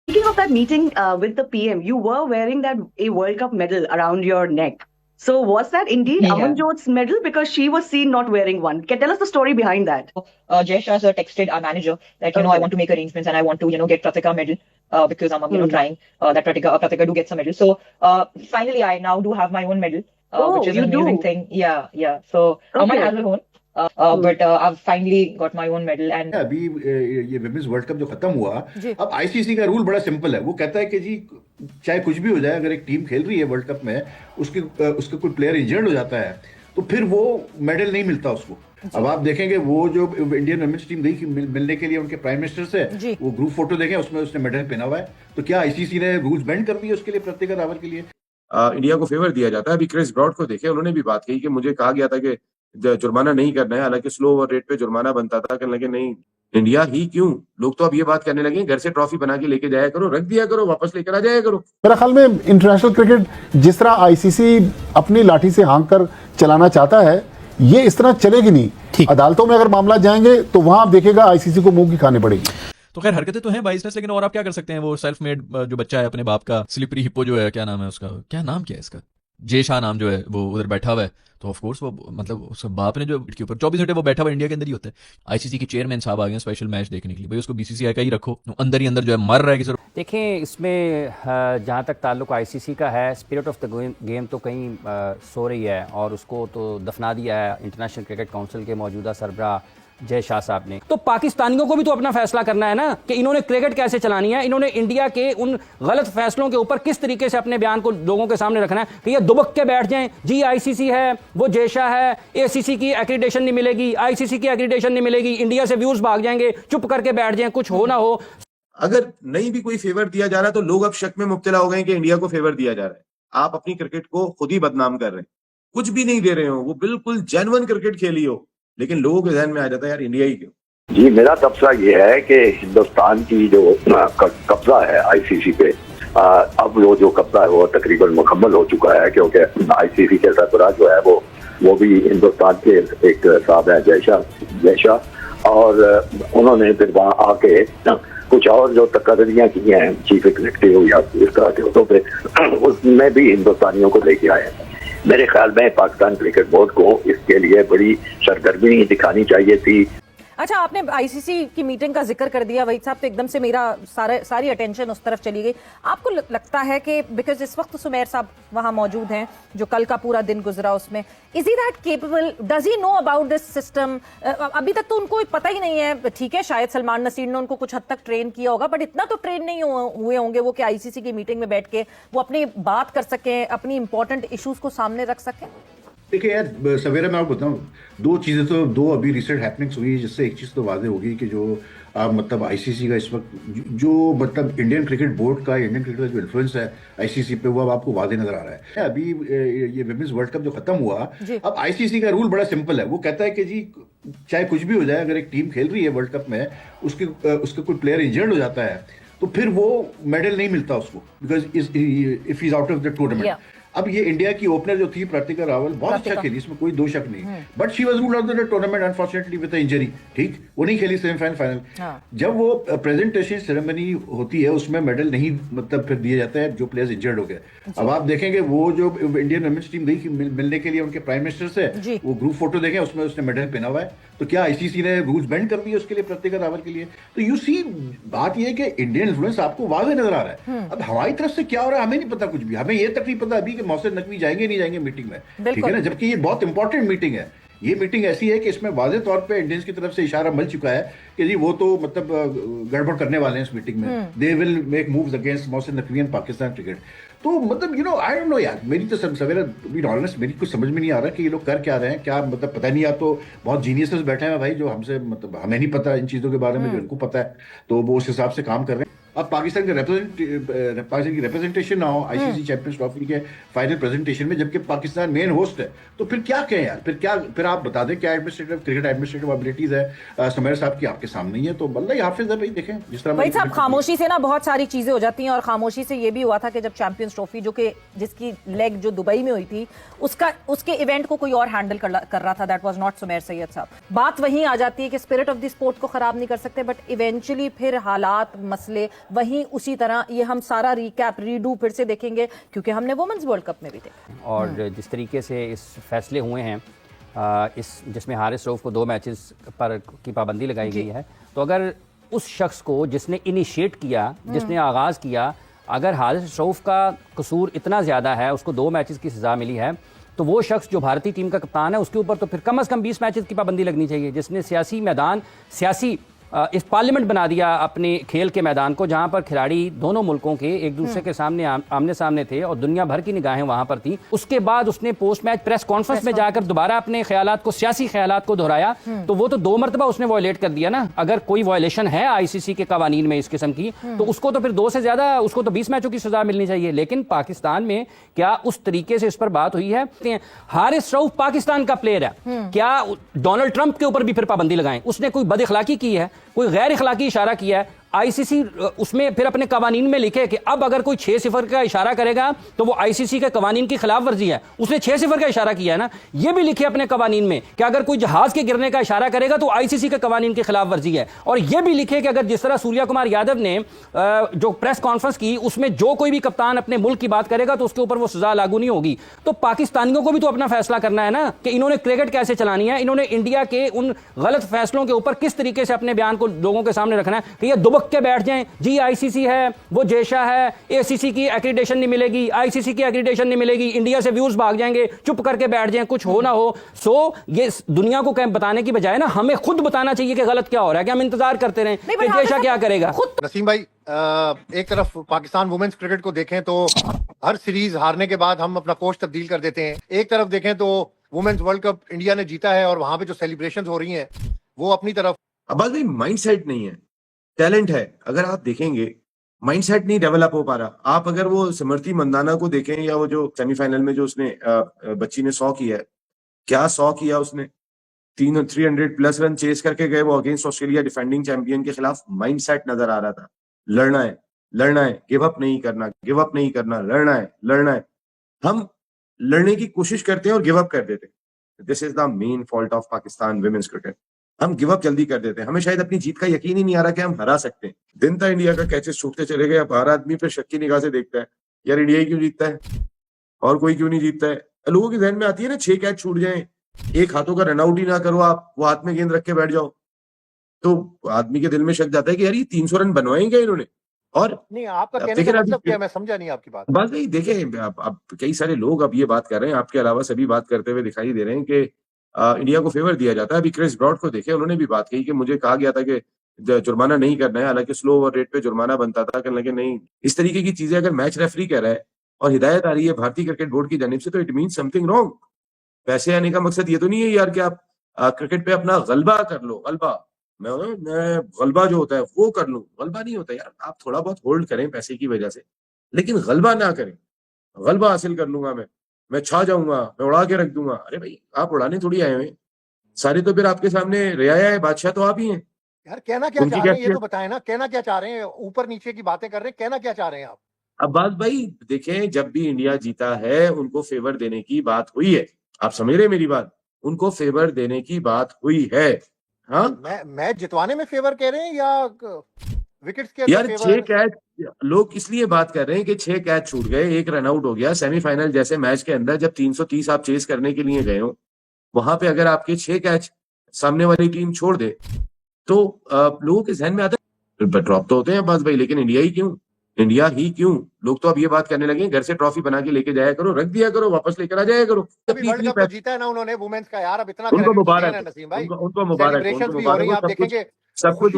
Speaking of that meeting with the PM, you were wearing that a World Cup medal around your neck. So was that indeed Yeah. Amanjot's medal? Because she was seen not wearing one. Can tell us the story behind that. Jay Shah sir texted our manager that I Okay. want to make arrangements and I want to get Pratika medal because I'm trying that Pratika do get some medal. So finally I now do have my own medal, which Oh, is you an amazing do. thing. Yeah. So Aman Okay. has her own, Hmm. but I've finally got my own medal and अभी ये women's world cup जो खत्म हुआ, जी। अब ICC का rule बड़ा simple है। वो कहता है कि जी चाहे कुछ भी हो जाए, अगर एक टीम खेल रही है वर्ल्ड कप में, उसका कोई प्लेयर इंजर्ड हो जाता है तो फिर वो मेडल नहीं मिलता उसको। अब आप देखेंगे वो जो इंडियन वुमेन्स टीम गई मिलने के लिए उनके प्राइम मिनिस्टर से, वो ग्रुप फोटो देखें, उसमें उसने मेडल पहना हुआ है। तो क्या आईसीसी ने रूल्स बेंड कर दिए उसके लिए, प्रतिका रावल के लिए? इंडिया को फेवर दिया जाता है। अभी क्रिस ब्रॉड को देखे, उन्होंने भी बात कही कि मुझे कहा गया था कि जुर्माना नहीं करना है, हालांकि स्लो ओवर रेट पे जुर्माना बनता था, कहने लगे नहीं इंडिया ही क्यों, लोग तो अब ये बात करने लगे घर से ट्रॉफी बना के लेके जाया करो, रख दिया करो, वापस लेकर आ जाया करो। मेरा ख्याल में इंटरनेशनल क्रिकेट जिस तरह आईसीसी अपनी लाठी से हाँक कर चलाना चाहता है, ये इस तरह चलेगी नहीं। अदालतों में अगर मामला जाएंगे तो वहां आप देखिएगा आईसीसी को मुंह की खानी पड़ेगी। तो खैर हरकतें तो हैं बाइसनेस, लेकिन और आप क्या कर सकते हैं। वो सेल्फ मेड जो बच्चा है अपने बाप का, स्लिपरी हिप्पो जो है, क्या नाम है उसका, क्या नाम क्या है इसका, जे शाह नाम जो है, वो उधर बैठा हुआ है। तो ऑफ कोर्स वो मतलब उसके बाप ने जो के ऊपर 24 घंटे वो बैठा हुआ इंडिया के अंदर ही होता है। आईसीसी के चेयरमैन साहब आ गए स्पेशल मैच देखने के लिए, भाई उसको बीसीसीआई का ही रखो, अंदर ही अंदर जो है मर रहा है किसी। देखें, इसमें जहाँ तक ताल्लुक आईसीसी का है, स्पिरिट ऑफ द गेम तो कहीं सो रही है और उसको तो दफना दिया है इंटरनेशनल क्रिकेट काउंसिल के मौजूदा सरबराह जय शाह साहब ने। तो पाकिस्तानियों को भी तो अपना फैसला करना है ना कि इन्होंने क्रिकेट कैसे चलानी है, इन्होंने इंडिया के उन गलत फैसलों के ऊपर किस तरीके से अपने बयान को लोगों के सामने रखना है कि ये दुबक के बैठ जाएं, जी आईसीसी है, वो जय शाह है, एसीसी की एक्रीडेशन नहीं मिलेगी, आईसीसी की एक्रीडेशन नहीं मिलेगी, इंडिया से व्यूज भाग जाएंगे, चुप करके बैठ जाएं, कुछ हो ना हो। अगर नहीं भी कोई फेवर दिया जा रहा है तो लोग अब शक में मुब्तला हो गए कि इंडिया को फेवर दिया जा रहा है। आप अपनी क्रिकेट को खुद ही बदनाम कर रहे हैं, कुछ भी नहीं दे रहे हो, वो बिल्कुल जेन्युइन क्रिकेट खेली हो, लेकिन लोगों के ध्यान में आ जाता है यार इंडिया ही क्यों। जी, मेरा तबसरा ये है कि हिंदुस्तान की जो कब्जा है आईसीसी पे, अब जो कब्जा है वो तकरीबन मुकम्मल हो चुका है, क्योंकि आईसीसी के सरबराह जो है वो भी हिंदुस्तान के एक साहब है जय शाह, और उन्होंने फिर वहाँ आके कुछ और जो तकरीरियाँ की हैं चीफ एग्जीक्यूटिव या इस तरह के उहदों पे, उसमें भी हिंदुस्तानियों को लेके आए हैं। मेरे ख्याल में पाकिस्तान क्रिकेट बोर्ड को इसके लिए बड़ी सरगर्मी दिखानी चाहिए थी। अच्छा, आपने आईसीसी की मीटिंग का जिक्र कर दिया वहीद साहब, तो एकदम से मेरा सारी अटेंशन उस तरफ चली गई। आपको लगता है कि बिकॉज इस वक्त सुमेर साहब वहां मौजूद हैं, जो कल का पूरा दिन गुजरा उसमें, is he that capable, does he know about this system? अभी तक तो उनको पता ही नहीं है। ठीक है, शायद सलमान नसीर ने उनको कुछ हद तक ट्रेन किया होगा, बट इतना तो ट्रेन नहीं हुए होंगे वो कि आईसीसी की मीटिंग में बैठ के वो अपनी बात कर सकें, अपनी इंपॉर्टेंट इश्यूज को सामने रख सकें। देखिए यार सवेरा, मैं आपको बताऊं, दो अभी रिसेंट हैपनिंग्स हुई है, जिससे एक चीज़ तो वाज़ेह होगी कि जो मतलब आईसीसी का इस वक्त जो मतलब इंडियन क्रिकेट बोर्ड का, इंडियन क्रिकेट का जो इन्फ्लुएंस है आईसीसी पे, वो अब आपको वाज़ेह नजर आ रहा है। अभी ये विमेंस वर्ल्ड कप जो खत्म हुआ, अब आईसीसी का रूल बड़ा सिंपल है। वो कहता है कि जी चाहे कुछ भी हो जाए, अगर एक टीम खेल रही है वर्ल्ड कप में, उसका कोई प्लेयर इंजर्ड हो जाता है तो फिर वो मेडल नहीं मिलता उसको, because if is out of the tournament. अब ये इंडिया की ओपनर जो थी प्रतिका रावल, बहुत अच्छा खेली, इसमें कोई दो शक नहीं, but she was ruled out of the tournament unfortunately with injury. ठीक, वो नहीं खेली सेमीफाइनल फाइनल। जब वो प्रेजेंटेशन सेरेमनी होती है, उसमें मेडल नहीं मतलब फिर दिए जाते हैं जो प्लेयर्स इंजर्ड हो गए। अब आप देखेंगे वो जो इंडियन वुमेन्स टीम गई मिलने के लिए उनके प्राइम मिनिस्टर से, वो ग्रुप फोटो देखें, उसमें उसने मेडल पहना हुआ है। तो क्या आईसीसी ने रूल्स बेंड कर दिए उसके लिए, प्रतिका रावल के लिए? तो यू सी, बात यह है कि इंडियन इन्फ्लुएंस आपको वाज़ेह नजर आ रहा है। अब हमारी तरफ से क्या हो रहा है हमें नहीं पता कुछ भी। हमें ये तक नहीं पता अभी कि मोहसिन नकवी जाएंगे नहीं जाएंगे मीटिंग में, ठीक है ना, जबकि ये बहुत इंपॉर्टेंट मीटिंग है। ये मीटिंग ऐसी है कि इसमें वाज़ेह तौर पे इंडियंस की तरफ से इशारा मिल चुका है कि जी वो तो मतलब गड़बड़ करने वाले हैं इस मीटिंग में, they will make moves against Mohsin Naqvi and Pakistan cricket. तो मतलब आई डोंट नो यार, मेरी तो सवेरा बी ऑनेस्ट मेरी कुछ समझ में नहीं आ रहा कि ये लोग कर क्या रहे हैं, क्या मतलब पता नहीं। आप तो बहुत जीनियसेस बैठे हैं भाई, जो हमसे मतलब हमें नहीं पता इन चीज़ों के बारे में, जो इनको पता है, तो वो उस हिसाब से काम कर रहे हैं। अब पाकिस्तान की रिप्रेजेंटेशन ना हो आईसीसी चैंपियंस ट्रॉफी के फाइनल प्रेजेंटेशन में, जबकि पाकिस्तान मेन होस्ट है, तो फिर क्या कहें यार, फिर आप बता दें क्या क्रिकेट एडमिनिस्ट्रेटिव एबिलिटीज है सुमेर साहब की आपके सामने ही है। तो अल्लाह हाफिज है भाई, देखें जिस तरह भाई साहब, खामोशी से ना बहुत सारी चीजें हो जाती हैं, और खामोशी से ये भी हुआ था कि जब चैंपियंस ट्रॉफी जिसकी लेग जो दुबई में हुई थी, उसके इवेंट को कोई और हैंडल कर रहा था, that was not Sumer Syed साहब। बात वहीं आ जाती है कि स्पिरिट ऑफ द स्पोर्ट को खराब नहीं कर सकते, बट इवेंचुअली फिर हालात, मसले वहीं उसी तरह ये हम सारा रिकैप रीडू फिर से देखेंगे क्योंकि हमने वुमेन्स वर्ल्ड कप में भी देखा। और जिस तरीके से इस फैसले हुए हैं इस जिसमें हारिस रऊफ को 2 मैचेस पर की पाबंदी लगाई गई है, तो अगर उस शख्स को जिसने इनिशिएट किया, जिसने आगाज़ किया, अगर हारिस रऊफ का कसूर इतना ज़्यादा है, उसको 2 मैचेस की सज़ा मिली है, तो वो शख्स जो भारतीय टीम का कप्तान है उसके ऊपर तो फिर कम से कम 20 मैचेस की पाबंदी लगनी चाहिए, जिसने सियासी मैदान इस पार्लियामेंट बना दिया अपने खेल के मैदान को, जहां पर खिलाड़ी दोनों मुल्कों के एक दूसरे के सामने आमने सामने थे और दुनिया भर की निगाहें वहां पर थी। उसके बाद उसने पोस्ट मैच प्रेस कॉन्फ्रेंस में जाकर दोबारा अपने ख्यालात को, सियासी ख्यालात को दोहराया, तो वो तो 2 मरतबा उसने वॉयलेट कर दिया ना। अगर कोई वॉयलेशन है आईसीसी के कवानीन में इस किस्म की, तो उसको तो फिर 2 से ज्यादा, उसको तो 20 मैचों की सजा मिलनी चाहिए। लेकिन पाकिस्तान में क्या उस तरीके से इस पर बात हुई है? हारिस रऊफ पाकिस्तान का प्लेयर है, क्या डोनाल्ड ट्रंप के ऊपर भी फिर पाबंदी लगाएं? उसने कोई बदअखलाकी की है, कोई गैर इखलाकी इशारा किया है? आईसीसी उसमें फिर अपने कवानीन में लिखे कि अब अगर कोई 6-0 का इशारा करेगा तो वो आईसीसी के कवानीन की खिलाफ वर्जी है। उसने 6-0 का इशारा किया है ना, ये भी लिखे अपने कवानीन में कि अगर कोई जहाज के गिरने का इशारा करेगा तो आईसीसी के कवानीन की खिलाफ वर्जी है। और ये भी लिखे कि अगर जिस तरह सूर्या कुमार यादव ने जो प्रेस कॉन्फ्रेंस की उसमें जो कोई भी कप्तान अपने मुल्क की बात करेगा तो उसके ऊपर वो सजा लागू नहीं होगी। तो पाकिस्तानियों को भी तो अपना फैसला करना है ना कि इन्होंने क्रिकेट कैसे चलानी है, इन्होंने इंडिया के उन गलत फैसलों के ऊपर किस तरीके से अपने बयान को लोगों के सामने रखना है कि ये दुबक के बैठ जाएं, जी आईसीसी है, वो जेशा है, एसीसी की एक्रीडेशन नहीं मिलेगी, आईसीसी की एक्रीडेशन नहीं मिलेगी, इंडिया से व्यूज भाग जाएंगे, चुप करके बैठ जाएं, कुछ हो ना हो। सो ये दुनिया को बताने की बजाय ना हमें खुद बताना चाहिए कि गलत क्या हो रहा है, कि हम इंतजार करते रहें कि जेशा क्या करेगा। नसीम भाई, एक तरफ पाकिस्तान वुमेन्स क्रिकेट को देखें तो हर सीरीज हारने के बाद हम अपना कोच तब्दील कर देते हैं। एक तरफ देखें तो वुमेन्स वर्ल्ड कप इंडिया ने जीता है और वहां पे जो सेलिब्रेशंस हो रही हैं वो अपनी तरफ। अब भाई माइंडसेट नहीं है, टैलेंट है। अगर आप देखेंगे माइंडसेट नहीं डेवलप हो पा रहा। आप अगर वो स्मृति मंदाना को देखें या वो जो सेमीफाइनल में जो उसने बच्ची ने 100 किया है, क्या 100 किया उसने, 300+ रन चेस करके गए वो अगेंस्ट ऑस्ट्रेलिया डिफेंडिंग चैंपियन के खिलाफ। माइंडसेट नजर आ रहा था, लड़ना है, लड़ना है, गिव अप नहीं करना, गिव अप नहीं करना, लड़ना है, लड़ना है। हम लड़ने की कोशिश करते हैं और गिव अप कर देते हैं। This is the main fault of Pakistan women's cricket. हम गिव अप जल्दी कर देते हैं, हमें शायद अपनी जीत का यकीन ही नहीं आ रहा कि हम हरा सकते हैं। दिन था इंडिया का कैचेस छूटते चले गए, अब हर आदमी फिर शक की निगाह से देखता है, यार इंडिया ही क्यों जीतता है और कोई क्यों नहीं जीतता है। लोगों के ध्यान में आती है ना 6 कैच छूट जाए, एक हाथों का रनआउट ही ना करो आप, वो हाथ में गेंद रख के बैठ जाओ, तो आदमी के दिल में शक जाता है कि यार ये 300 रन बनवाएंगे इन्होंने। और नहीं, आपका कहने का मतलब क्या, मैं समझा नहीं आपकी बात। बस नहीं, देखें अब कई सारे लोग अब ये बात कर रहे हैं, आपके अलावा सभी बात करते हुए दिखाई दे रहे हैं कि इंडिया को फेवर दिया जाता है। अभी क्रिस ब्रॉड को देखे, उन्होंने भी बात कही कि मुझे कहा गया था कि जुर्माना नहीं करना है, हालांकि स्लो ओवर रेट पे जुर्माना बनता था, लेकिन नहीं, इस तरीके की चीजें अगर मैच रेफरी कह रहा है और हिदायत आ रही है भारतीय क्रिकेट बोर्ड की जानिब से, तो इट मीन समथिंग रॉन्ग। पैसे आने का मकसद ये तो नहीं है यार कि आप क्रिकेट पे अपना गलबा कर लो। गलबा मैं गलबा जो होता है वो कर लूं, गलबा नहीं होता यार। आप थोड़ा बहुत होल्ड करें पैसे की वजह से, लेकिन गलबा ना करें। गलबा हासिल कर लूंगा मैं छा जाऊंगा, मैं उड़ा के रख दूंगा। अरे भाई, आप उड़ाने थोड़ी आए हुए, सारे तो फिर आपके सामने रियाया है, बादशाह तो आप ही हैं। यार कहना क्या चाह रहे हैं ये तो बताएं ना, कहना क्या चाह रहे हैं? ऊपर नीचे की बातें कर रहे हैं, कहना क्या चाह रहे हैं आप? अब बात भाई देखें, जब भी इंडिया जीता है उनको फेवर देने की बात हुई है। आप समझ रहे हैं मेरी बात? उनको फेवर देने की बात हुई है। हाँ, मैच जितवाने में फेवर कह रहे हैं या विकेट्स के? यार 6 कैच, लोग इसलिए बात कर रहे हैं कि 6 कैच छूट गए, 1 रन आउट हो गया। सेमीफाइनल जैसे मैच के अंदर जब 330 आप चेस करने के लिए गए हो, वहां पे अगर आपके 6 कैच सामने वाली टीम छोड़ दे तो लोगों के जहन में आता है ड्रॉप तो होते हैं बस भाई, लेकिन इंडिया ही क्यों, इंडिया ही क्यों? लोग तो अब ये बात करने लगे, घर से ट्रॉफी बना के लेके जाया करो, रख दिया करो, वापस लेकर आ जाया करो। वर्ल्ड कप जीता है ना उन्होंने वुमेन्स का, यार अब इतना उनको मुबारक, नसीम भाई, उनको मुबारक, सब कुछ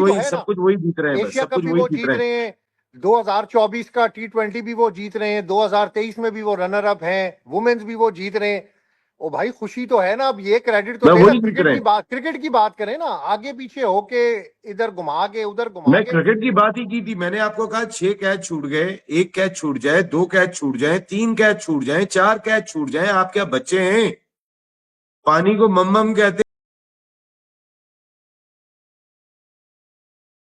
वही जीत रहे हैं, एशिया कप भी वो जीत रहे हैं, 2024 का T20 भी वो जीत रहे हैं, 2023 में भी वो रनर अप हैं, वुमेन्स भी वो जीत रहे हैं। ओ भाई, खुशी तो है ना। अब ये क्रेडिट तो क्रिकेट की बात करें ना, आगे पीछे होके इधर घुमा के उधर घुमा। मैं क्रिकेट की बात ही की थी। मैंने आपको कहा 6 कैच छूट गए, 1 कैच छूट जाए, 2 कैच छूट जाए, 3 कैच छूट जाए, 4 कैच छूट जाए, आप क्या बच्चे हैं? पानी को मम्मम कहते